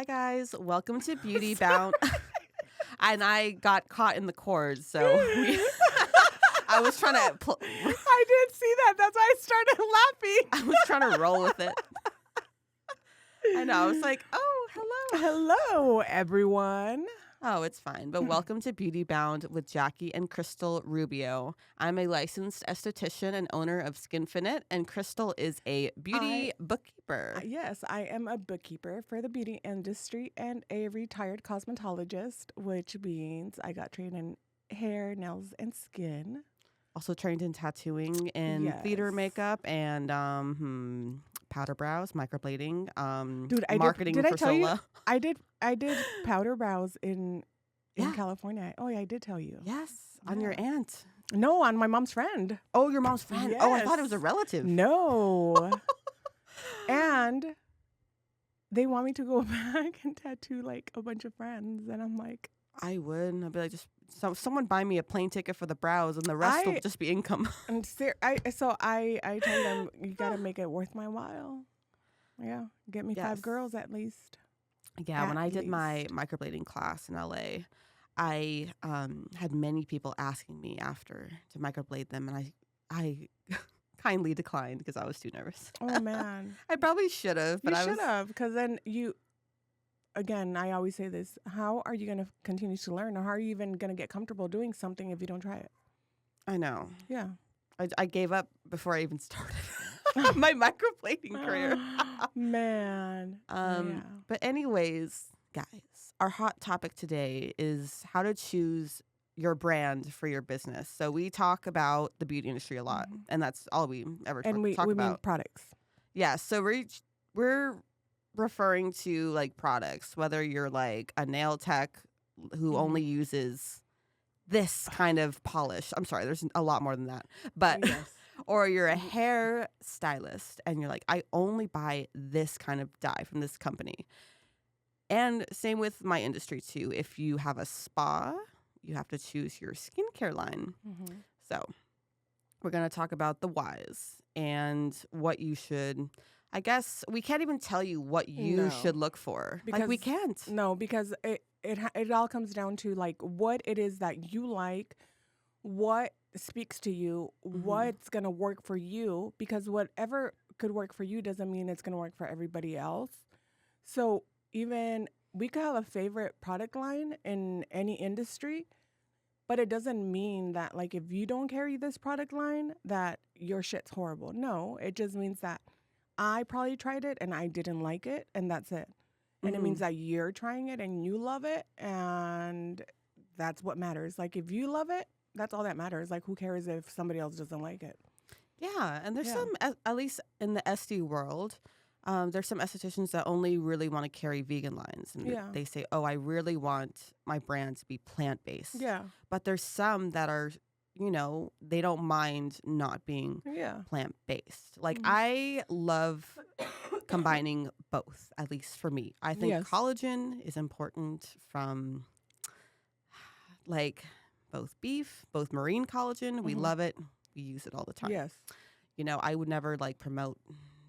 Hi guys, welcome to Beauty Bound. And I got caught in the cords, so I was trying to. I did see that. That's why I started laughing. I was trying to roll with it. I know. I was like, "Oh, hello." Hello, everyone. Oh, it's fine. But welcome to Beauty Bound with Jackie and Cristal Rubio. I'm a licensed esthetician and owner of Skinfinite, and Cristal is a beauty bookkeeper. Yes, I am a bookkeeper for the beauty industry and a retired cosmetologist, which means I got trained in hair, nails, and skin. Also trained in tattooing and theater Yes. makeup and powder brows, microblading, Dude, marketing did for I tell you? Sola. I did powder brows in California. Oh yeah, I did tell you. Yes, on your aunt. No, on my mom's friend. Oh, your mom's friend. Oh, I thought it was a Yes. relative. No. And they want me to go back and tattoo like a bunch of friends, and I'm like, I would. I'd be like, just someone buy me a plane ticket for the brows, and the rest will just be income. and I told them you gotta make it worth my while. Yeah, get me 5 girls at least. Yeah, when I did my least. microblading class in LA, I had many people asking me after to microblade them, and I kindly declined because I was too nervous. Oh man, I probably should have, but you should have, because then you. Again, I always say this: how are you gonna continue to learn, or how are you even gonna get comfortable doing something if you don't try it? I know. Yeah, I gave up before I even started my microblading career. Man. But anyways, guys, our hot topic today is how to choose your brand for your business. So we talk about the beauty industry a lot, and that's all we ever and talk we about. mean products. Yeah, so we're referring to like products, whether you're like a nail tech who only uses this kind of polish. I'm sorry, there's a lot more than that. But or you're a hair stylist and you're like, I only buy this kind of dye from this company. And same with my industry too. If you have a spa, you have to choose your skincare line. So we're going to talk about the whys and what you should. I guess we can't even tell you what you should look for. Like we can't. No, because it all comes down to like what it is that you like, what speaks to you, what's going to work for you, because whatever could work for you doesn't mean it's going to work for everybody else. So even we could have a favorite product line in any industry, but it doesn't mean that like if you don't carry this product line that your shit's horrible. No, it just means that I probably tried it and I didn't like it, and that's it. And it means that you're trying it and you love it, and that's what matters. Like if you love it, that's all that matters. Like who cares if somebody else doesn't like it? Yeah, and there's some, at least in the SD world, there's some estheticians that only really want to carry vegan lines. And they say, oh, I really want my brand to be plant-based. Yeah. But there's some that are, they don't mind not being plant-based. Like I love combining both, at least for me. I think collagen is important from like both beef, both marine collagen. We love it. We use it all the time. Yes. I would never like promote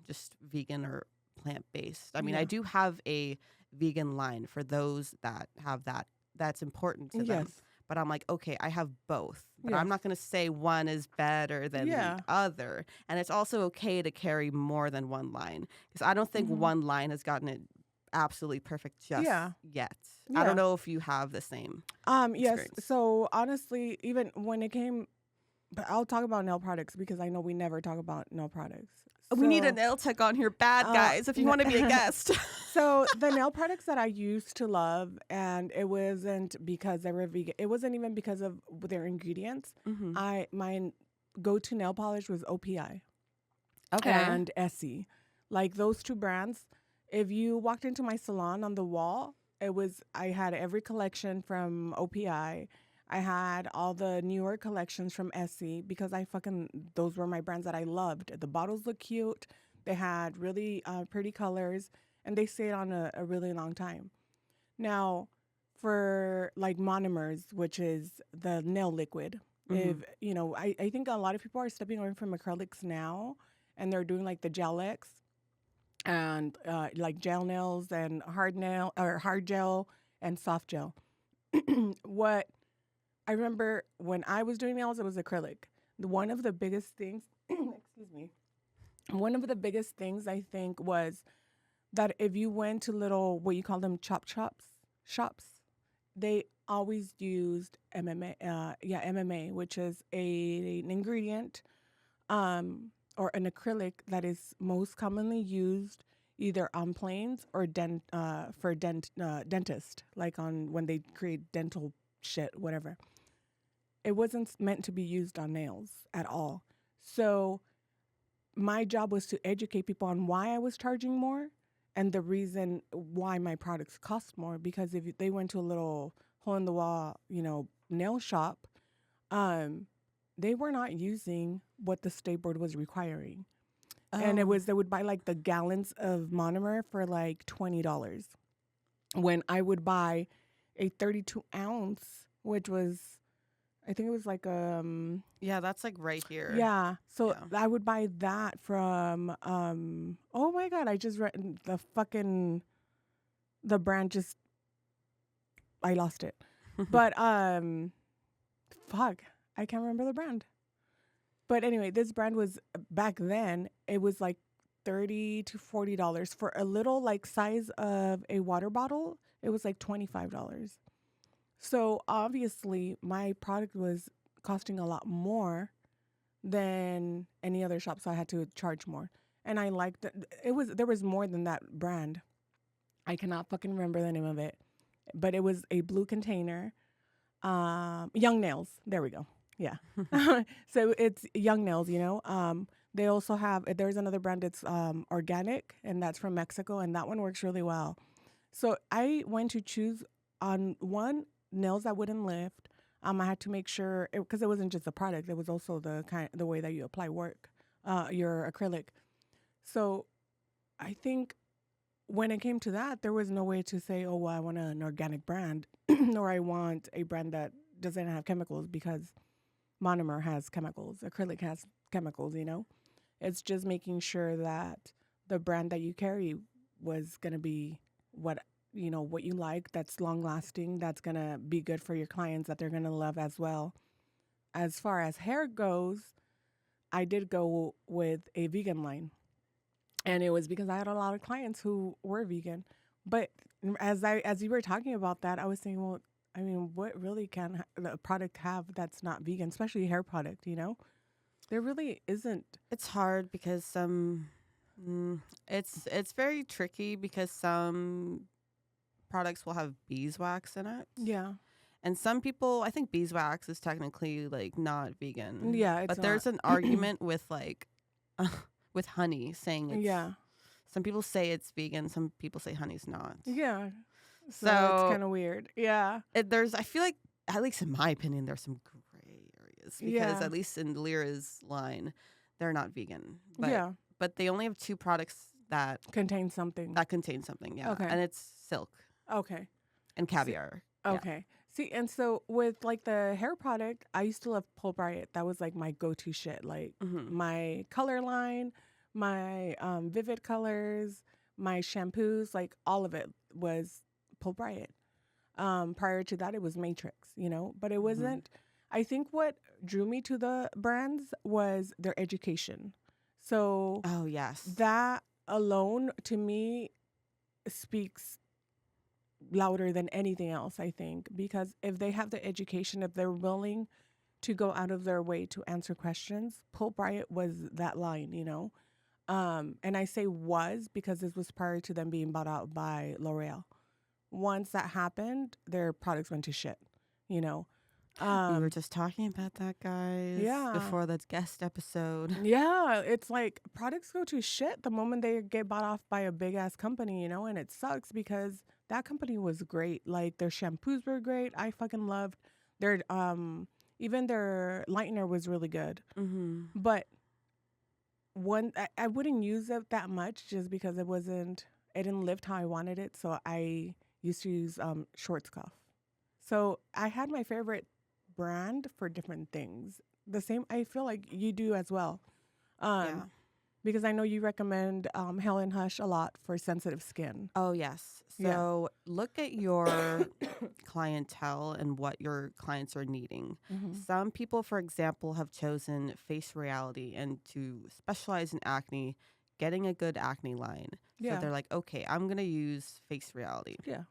just vegan or plant-based. I mean, I do have a vegan line for those that have that. That's important to them. But I'm like, okay, I have both. But I'm not going to say one is better than the other. And it's also okay to carry more than one line. Because I don't think one line has gotten it absolutely perfect just yet. I don't know if you have the same Yes. So honestly, even when it came, but I'll talk about nail products because I know we never talk about nail products. We need a nail tech on here, bad guys, if you want to be a guest. So the nail products that I used to love, and it wasn't because they were vegan. It wasn't even because of their ingredients. My go-to nail polish was OPI. Okay. And Essie. Like those two brands. If you walked into my salon on the wall, I had every collection from OPI. I had all the newer collections from Essie because those were my brands that I loved. The bottles look cute. They had really pretty colors, and they stayed on a really long time. Now, for like monomers, which is the nail liquid, if I think a lot of people are stepping away from acrylics now, and they're doing like the gel X. and like gel nails and hard nail or hard gel and soft gel. What I remember when I was doing nails, it was acrylic. One of the biggest things, excuse me, one of the biggest things I think was that if you went to little, what you call them, shops, they always used MMA, MMA, which is an ingredient or an acrylic that is most commonly used either on planes or for dentist, like on when they create dental shit, whatever. It wasn't meant to be used on nails at all. So my job was to educate people on why I was charging more and the reason why my products cost more. Because if they went to a little hole in the wall, nail shop, um, they were not using what the state board was requiring. And Oh, they would buy like the gallons of monomer for like $20. When I would buy a 32 ounce, which was, I think it was like yeah, that's like right here. yeah. So Yeah. I would buy that from oh my god, I just read the brand just I lost it. But fuck, I can't remember the brand. But anyway, this brand was back then, it was like $30 to $40 for a little like size of a water bottle. It was like $25. So obviously my product was costing a lot more than any other shop, so I had to charge more. And I liked it. There was more than that brand. I cannot fucking remember the name of it, but it was a blue container. Young Nails. There we go. Yeah. So it's Young Nails. They also have. There's another brand that's organic, and that's from Mexico, and that one works really well. So I went to choose on one nails that wouldn't lift. I had to make sure because it wasn't just the product; it was also the way that you apply your acrylic. So I think when it came to that, there was no way to say, "Oh, well, I want an organic brand," or "I want a brand that doesn't have chemicals," because monomer has chemicals, acrylic has chemicals. It's just making sure that the brand that you carry was gonna be what what you like, that's long lasting, that's gonna be good for your clients, that they're gonna love as well. As far as hair goes, I did go with a vegan line, and it was because I had a lot of clients who were vegan. But as you were talking about that, I was thinking, well, I mean, what really can the product have that's not vegan, especially hair product? There really isn't. It's hard because it's very tricky because some products will have beeswax in it. Yeah, And some people, I think beeswax is technically like not vegan. yeah, it's But not. there's an argument with like with honey saying it's Yeah, some people say it's vegan, some people say honey's not. yeah. So it's So kind of weird. Yeah, I feel like at least in my opinion there's some gray areas because yeah, at least in Lyra's line they're not vegan. yeah. But they only have two products that Contains something. contain something, yeah. Okay. And it's silk Okay. and caviar. Yeah. Okay. See, and so with like the hair product, I used to love Pulp Riot. That was like my go-to shit. Like Mm-hmm. my color line, my vivid colors, my shampoos, like all of it was Pulp Riot. Prior to that, it was Matrix, but it Mm-hmm. wasn't. I think what drew me to the brands was their education. So Oh yes. that alone to me speaks louder than anything else, I think, because if they have the education, if they're willing to go out of their way to answer questions, Pulp Riot was that line. And I say was because this was prior to them being bought out by L'Oreal. Once that happened, their products went to shit, you know. We were Um, just talking about that, guys, yeah. before that guest episode. Yeah, it's like products go to shit the moment they get bought off by a big ass company, and it sucks because that company was great. Like their shampoos were great. I fucking loved their even their lightener was really good. Mm-hmm. But I wouldn't use it that much just because it didn't lift how I wanted it. So I used to use Schwarzkopf. So I had my favorite brand for different things. The same I feel like you do as well. Yeah. Um Because I know you recommend Helen Hush a lot for sensitive skin. Oh, yes. Yeah. So look at your clientele and what your clients are needing. Mm-hmm. Some people, for example, have chosen Face Reality and to specialize in acne, getting a good acne line. So Yeah. they're like, okay, I'm going to use Face Reality. Yeah.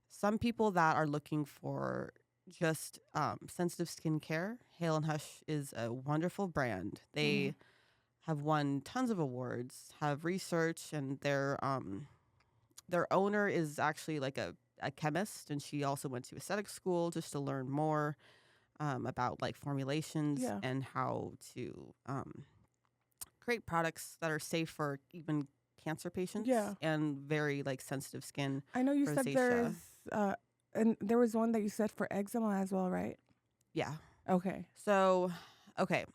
Some people that are looking for just sensitive skincare, Hale and Hush is a wonderful brand. They have won tons of awards, have research, and their owner is actually like a chemist, and she also went to aesthetic school just to learn more about like formulations Yeah. and how to create products that are safe for even cancer patients Yeah. and very like sensitive skin. I know you said Rosacea. and there was one that you said for eczema as well, right? Yeah. Okay. So, okay.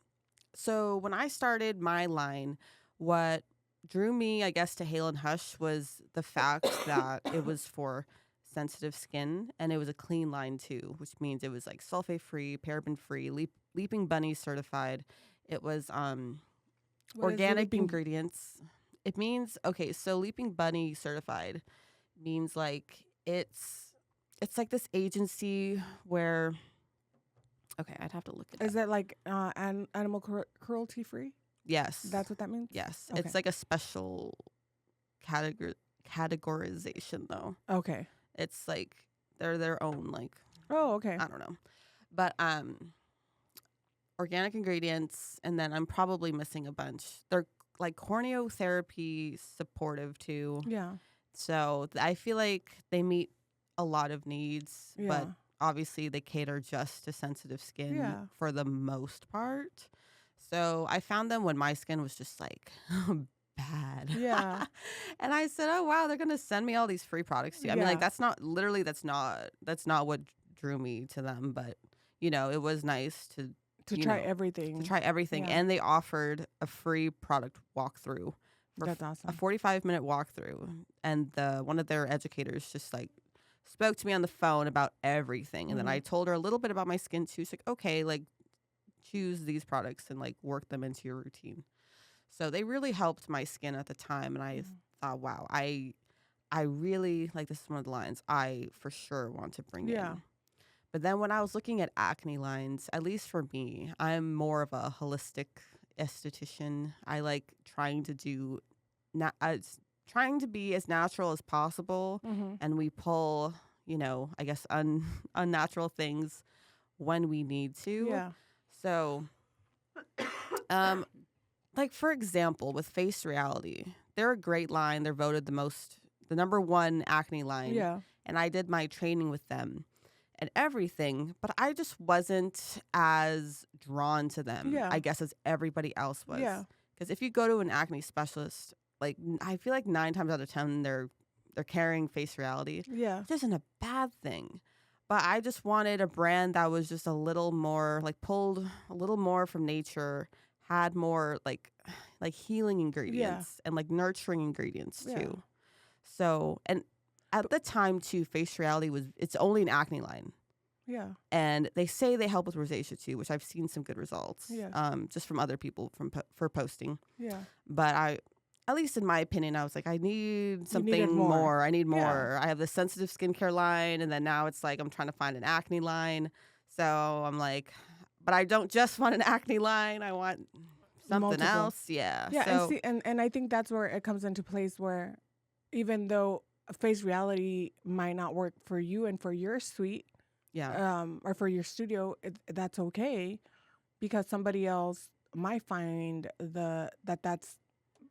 So when I started my line, what drew me, I guess, to Hale and Hush was the fact that it was for sensitive skin and it was a clean line too, which means it was like sulfate free, paraben free, Leaping Bunny certified. It was What is organic leaping- ingredients. It means okay, so Leaping Bunny certified means like it's like this agency where okay, I'd have to look it up. Is that like animal cruelty free? Yes. That's what that means? Yes. Okay. It's like a special categorization though. Okay. It's like they're their own like Oh, okay. I don't know. But organic ingredients and then I'm probably missing a bunch. They're like corneotherapy supportive too. Yeah. So I feel like they meet a lot of needs, Yeah. but obviously they cater just to sensitive skin Yeah. for the most part. So I found them when my skin was just like bad. Yeah. And I said, "Oh wow, they're gonna send me all these free products too." I mean, like Yeah. that's not what drew me to them, but you know, it was nice to To you try know, everything. try everything, Yeah. and they offered a free product walkthrough. That's A awesome. 45-minute walkthrough, and one of their educators just like spoke to me on the phone about everything, and then I told her a little bit about my skin too. She's like, okay, like choose these products and like work them into your routine. So they really helped my skin at the time, and I thought, wow, I really like this is one of the lines I for sure want to bring Yeah. in. But then when I was looking at acne lines, at least for me, I'm more of a holistic esthetician. I like trying to do trying to be as natural as possible, and we pull, you know, I guess unnatural things when we need to. Yeah. So, like for example, with Face Reality, they're a great line. They're voted the number one acne line. Yeah. And I did my training with them and everything, but I just wasn't as drawn to them, Yeah. I guess, as everybody else was. Yeah. Because if you go to an acne specialist, like I feel like 9 times out of 10 they're carrying Face Reality, Yeah. which isn't a bad thing. But I just wanted a brand that was just a little more like pulled a little more from nature, had more like healing ingredients and like nurturing ingredients Yeah. too. So, and at the time too, Face Reality it's only an acne line. Yeah. And they say they help with rosacea too, which I've seen some good results. Yeah. Just from other people for posting. Yeah. But at least in my opinion, I was like, I need something more. more. I need Yeah. more. I have the sensitive skincare line, and then now it's like I'm trying to find an acne line. So I'm like, but I don't just want an acne line. I want something Multiple. else. Yeah. Yeah. So, And I think that's where it comes into place where even though Face Reality might not work for you and for your suite, yeah. or for your studio, that's okay, because somebody else might find that's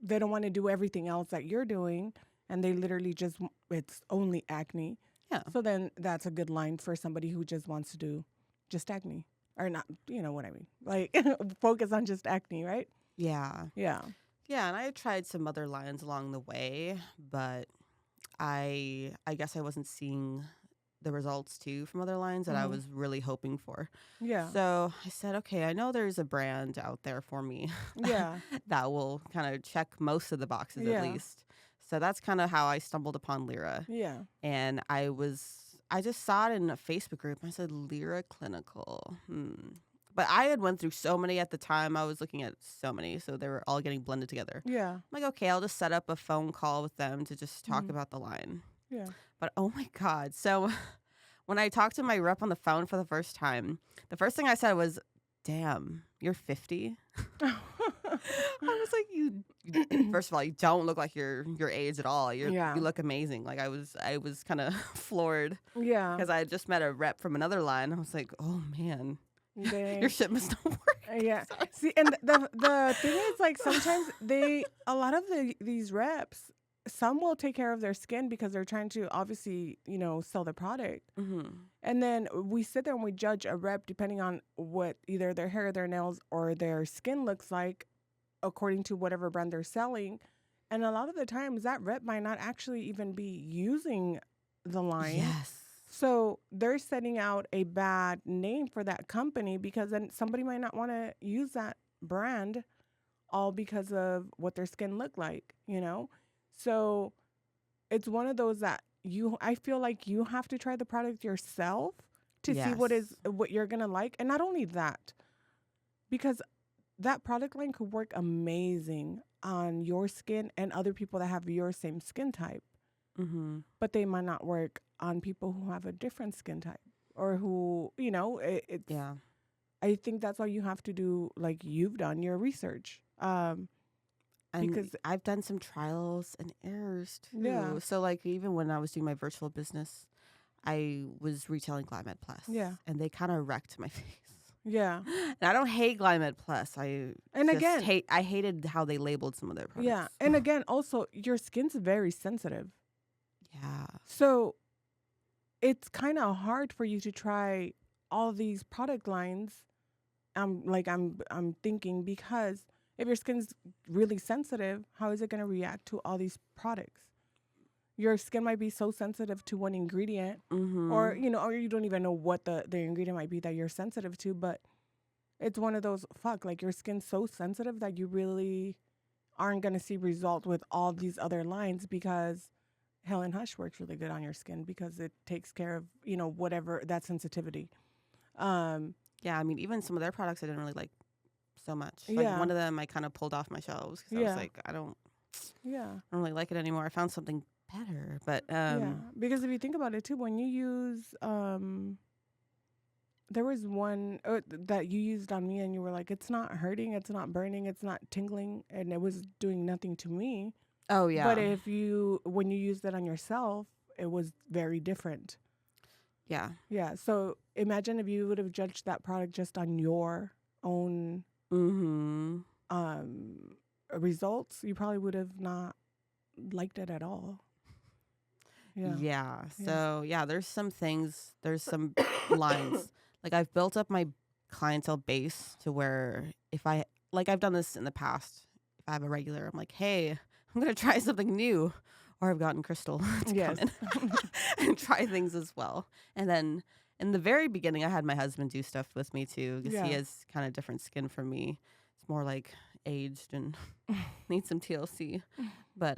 they don't want to do everything else that you're doing, and they literally just it's only acne. Yeah. So then that's a good line for somebody who just wants to do just acne, or not. You know what I mean? Like focus on just acne, right? Yeah. Yeah. Yeah. And I tried some other lines along the way, but I guess I wasn't seeing the results too from other lines that I was really hoping for. Yeah. So I said, okay, I know there's a brand out there for me Yeah. that will kind of check most of the boxes Yeah. at least. So that's kind of how I stumbled upon Lyra. Yeah. And I just saw it in a Facebook group. I said, Lyra Clinical. But I had went through so many at the time. I was looking at so many, so they were all getting blended together. Yeah. I'm like, okay, I'll just set up a phone call with them to just talk Mhm. about the line. Yeah. But oh my God. So when I talked to my rep on the phone for the first time, the first thing I said was, damn, you're 50. I was like, first of all, you don't look like your age at all. You Yeah. look amazing. Like I was kind of floored Yeah. because I had just met a rep from another line. I was like, oh man, your They shit must not work. yeah. Sorry. See, and the thing is, like, sometimes a lot of these reps, some will take care of their skin because they're trying to obviously, sell the product. Mm-hmm. And then we sit there and we judge a rep depending on what either their hair, their nails, or their skin looks like, according to whatever brand they're selling. And a lot of the times that rep might not actually even be using the line. Yes. So they're setting out a bad name for that company because then somebody might not want to use that brand all because of what their skin looked like, So it's one of those that I feel like you have to try the product yourself to see Yes. what you're going to like. And not only that, because that product line could work amazing on your skin and other people that have your same skin type, Mm-hmm. but they might not work on people who have a different skin type or who, it's, Yeah. I think that's why you have to do, like you've done, your research. And Because, I've done some trials and errors too. Yeah. So like even when I was doing my virtual business, I was retailing Glymed Plus. Yeah. And they kind of wrecked my face. yeah. And I don't hate Glymed Plus. And just again, I hated how they labeled some of their products. yeah. And again, also, your skin's very sensitive. Yeah. So it's kind of hard for you to try all these product lines. I'm thinking, because if your skin's really sensitive, how is it going to react to all these products? Your skin might be so sensitive to one ingredient, Mm-hmm. or you don't even know what the ingredient might be that you're sensitive to, but it's one of those, like, your skin's so sensitive that you really aren't going to see result with all these other lines, because Helen Hush works really good on your skin because it takes care of, whatever that sensitivity. Yeah, I mean, even some of their products I didn't really like so much. Like Yeah. one of them I kind of pulled off my shelves because I Yeah. was like, I don't Yeah. really like it anymore. I found something better, but Yeah. Because if you think about it too, when you use, there was one that you used on me and you were like, it's not hurting, it's not burning, it's not tingling, and it was doing nothing to me. oh yeah, But when you used it on yourself, it was very different. yeah, Yeah. So imagine if you would have judged that product just on your own mm-hmm. results, you probably would have not liked it at all. Yeah. Yeah. Yeah. So yeah, there's some lines. Like I've built up my clientele base to where if I've done this in the past. If I have a regular, I'm like, hey, I'm gonna try something new, or I've gotten Cristal to Yes. come in and try things as well. And then in the very beginning, I had my husband do stuff with me too because he Yeah. has kind of different skin from me. It's more like aged and needs some TLC. But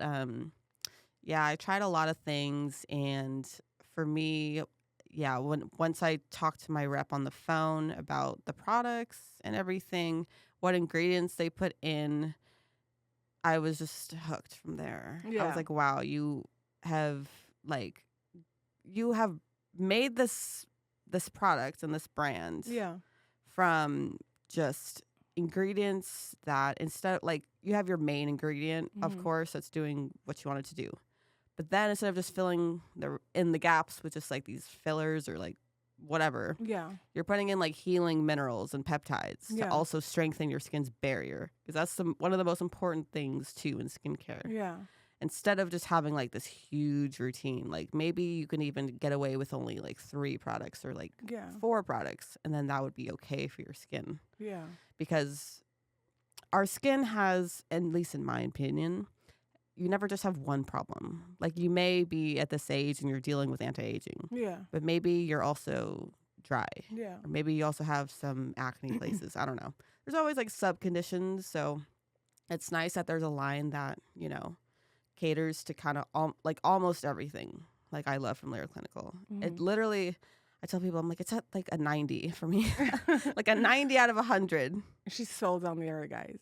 yeah, I tried a lot of things, and for me, yeah, once I talked to my rep on the phone about the products and everything, what ingredients they put in, I was just hooked from there. I Yeah. was like, wow, you have made this product and this brand Yeah. from just ingredients that instead, like, you have your main ingredient, of Mhm. course, that's doing what you want it to do. But then instead of just filling in the gaps with just like these fillers or like whatever, Yeah. you're putting in like healing minerals and peptides Yeah. to also strengthen your skin's barrier, because that's one of the most important things too in skincare. Yeah. Instead of just having like this huge routine, like maybe you can even get away with only like 3 products or like Yeah. 4 products, and then that would be okay for your skin. Yeah. Because our skin has, at least in my opinion, you never just have one problem. Like you may be at this age and you're dealing with anti-aging, Yeah. but maybe you're also dry. Yeah. Or maybe you also have some acne places. I don't know. There's always like sub conditions. So it's nice that there's a line that, caters to kind of like almost everything like I love from Lyra Clinical. It Mhm. literally, I tell people, I'm like, it's at like a 90 for me. Like a 90 out of 100. She's sold on the other guys.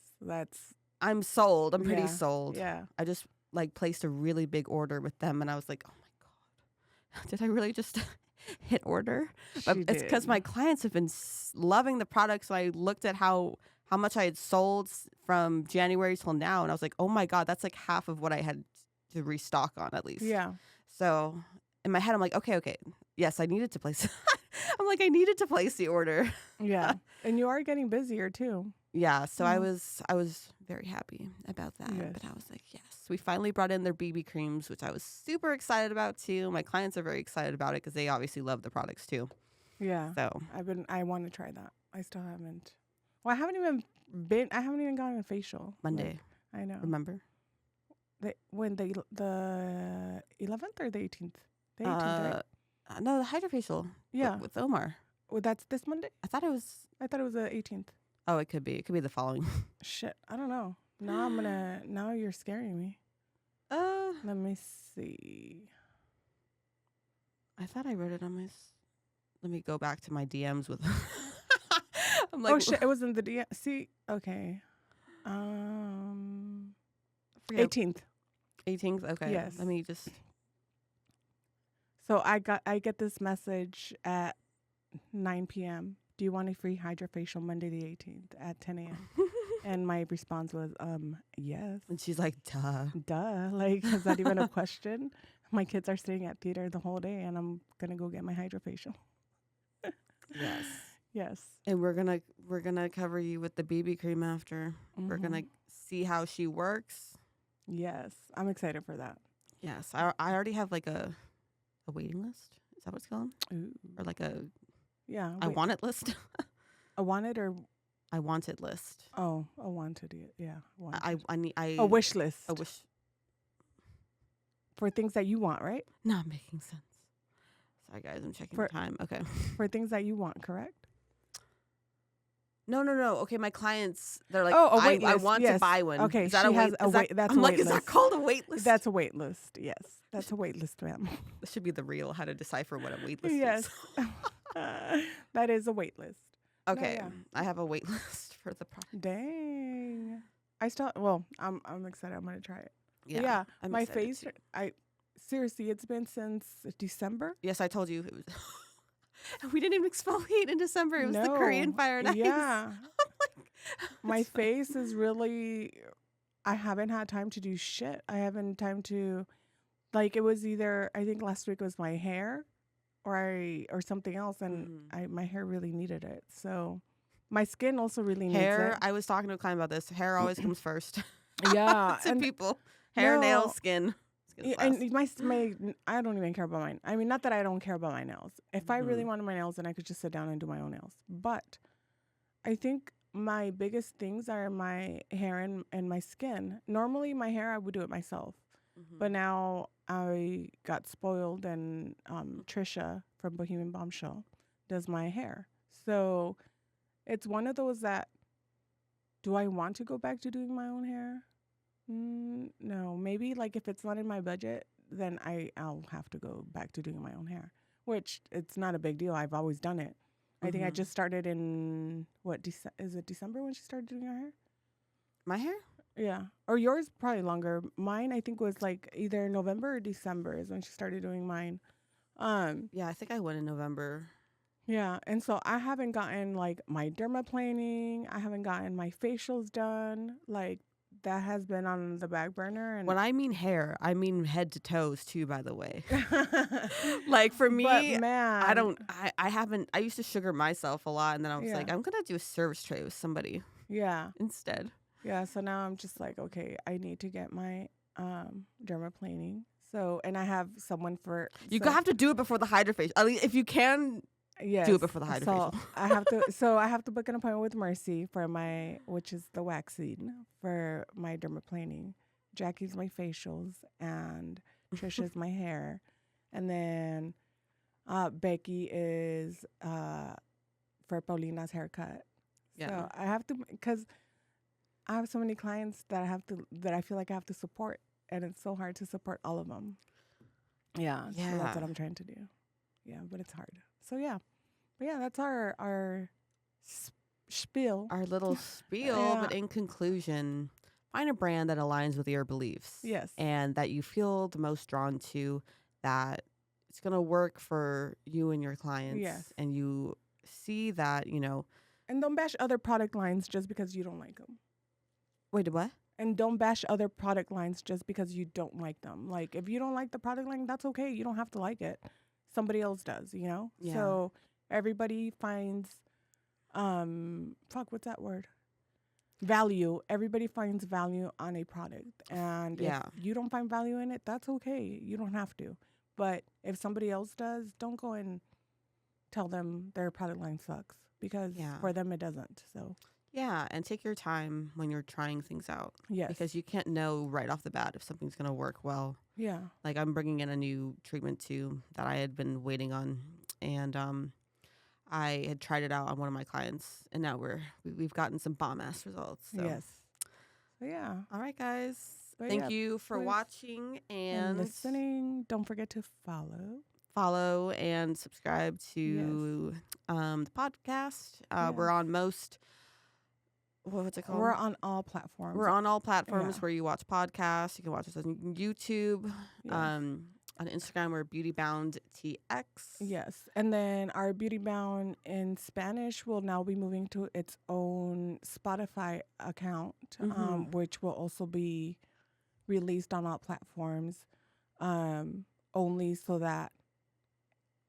I'm sold. I'm pretty Yeah. sold. Yeah. I just like placed a really big order with them, and I was like, oh my God, did I really just hit order? But it's because my clients have been loving the product. So I looked at how much I had sold from January till now, and I was like, oh my God, that's like half of what I had to restock on at least. Yeah. So in my head, I'm like, okay, yes, I needed to place. I'm like, I needed to place the order. Yeah. And you are getting busier too. Yeah, so I was very happy about that. Yes. But I was like, yes. We finally brought in their BB creams, which I was super excited about too. My clients are very excited about it because they obviously love the products too. Yeah. So I want to try that. I still haven't. Well, I haven't even gotten a facial. Monday, I know. remember? The 11th or the 18th? The 18th, right? No, the hydrofacial. Yeah. With Omar. Well, that's this Monday? I thought it was the 18th. Oh, it could be. It could be the following. Shit, I don't know. Now you're scaring me. Let me see. I thought I wrote it on my. Let me go back to my DMs with. I'm like, oh shit! It was in the DM. See, okay. 18th. 18th. Okay. Yes. Let me just. So I get this message at 9 p.m. Do you want a free hydrofacial Monday the 18th at 10 a.m.? And my response was, yes. And she's like, Duh. Like, is that even a question? My kids are staying at theater the whole day, and I'm gonna go get my hydrofacial. Yes. Yes. And we're gonna cover you with the BB cream after. Mm-hmm. We're gonna see how she works. Yes, I'm excited for that. Yes, I already have like a waiting list. Is that what it's called? Ooh. Or like a I want it list. A wanted or I wanted list. Oh, a wanted. Yeah. I need a wish list. A wish for things that you want, right? Not making sense. Sorry, guys, I'm checking the time. Okay. For things that you want, correct? No. Okay, my clients, they're like, a wait list. I want to buy one. Okay, is that a wait? That's I'm a like, wait is list. that called a wait list? That's a wait list. Yes, that's a wait list, ma'am. This should be the real how to decipher what a wait list yes. is. That is a wait list. Okay, no, yeah. I have a wait list for the product. Dang. I'm excited. I'm gonna try it. Yeah, my face. Too. Seriously, it's been since December. Yes, I told you it was. We didn't even exfoliate in December. It was the Korean fire and ice. Yeah. My face is really. I haven't had time to do shit. I haven't time to, like, it was either I think last week was my hair, or something else, and my hair really needed it. So, my skin also really needs it. I was talking to a client about this. Hair always comes first. Yeah, to people, hair, nails, skin. And my I don't even care about mine. I mean, not that I don't care about my nails. If I really wanted my nails, then I could just sit down and do my own nails. But I think my biggest things are my hair and my skin. Normally, my hair, I would do it myself. But now I got spoiled, and Trisha from Bohemian Bombshell does my hair. So it's one of those that, do I want to go back to doing my own hair? No, maybe like if it's not in my budget, then I'll have to go back to doing my own hair, which it's not a big deal. I've always done it. I think I just started in is it December when she started doing her hair? My hair? Yeah. Or yours probably longer. Mine I think was like either November or December is when she started doing mine. Yeah, I think I went in November. Yeah, and so I haven't gotten like my dermaplaning. I haven't gotten my facials done. Like, that has been on the back burner. And when I mean hair, I mean head to toes too, by the way. Like for me, but man, I haven't, I used to sugar myself a lot, and then I was like, I'm going to do a service tray with somebody. Yeah. Instead. Yeah, so now I'm just like, okay, I need to get my dermaplaning. So, and I have someone for... You have to do it before the hydrofacial. At least if you can... Yes. Do it before the hydrofacial. So I have to book an appointment with Mercy for which is the waxing for my dermaplaning. Jackie's my facials, and Trisha's my hair, and then Becky is for Paulina's haircut. Yeah. So I have to, because I have so many clients that I feel like I have to support, and it's so hard to support all of them. Yeah. So that's what I'm trying to do. Yeah, but it's hard. So yeah, but yeah, that's our spiel. Our little spiel, Yeah. but in conclusion, find a brand that aligns with your beliefs. Yes. And that you feel the most drawn to, that it's going to work for you and your clients. Yes. And you see that, And don't bash other product lines just because you don't like them. Wait, what? And don't bash other product lines just because you don't like them. Like, if you don't like the product line, that's okay. You don't have to like it. Somebody else does, Yeah. So everybody finds, what's that word? Value. Everybody finds value on a product. And if you don't find value in it, that's okay. You don't have to. But if somebody else does, don't go and tell them their product line sucks, because for them it doesn't. So yeah, and take your time when you're trying things out. yes, Because you can't know right off the bat if something's going to work well. yeah, Like, I'm bringing in a new treatment too that I had been waiting on, and I had tried it out on one of my clients, and now we've gotten some bomb ass results. So. yes. So yeah. All right, guys. But Thank you for watching and listening. Don't forget to follow and subscribe to the podcast. We're on most. What's it called? We're on all platforms. We're on all platforms where you watch podcasts. You can watch us on YouTube. On Instagram, we're BeautyBoundTX. Yes. And then our Beauty Bound in Spanish will now be moving to its own Spotify account, which will also be released on all platforms, only so that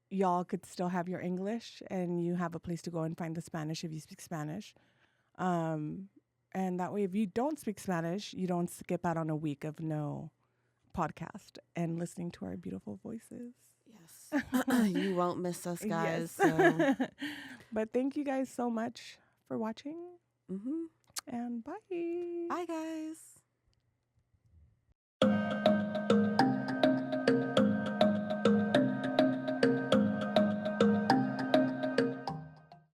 y'all could still have your English and you have a place to go and find the Spanish if you speak Spanish. And that way, if you don't speak Spanish, you don't skip out on a week of no podcast and listening to our beautiful voices. Yes. You won't miss us, guys. Yes. So. But thank you guys so much for watching. Mm-hmm. And bye. Bye, guys.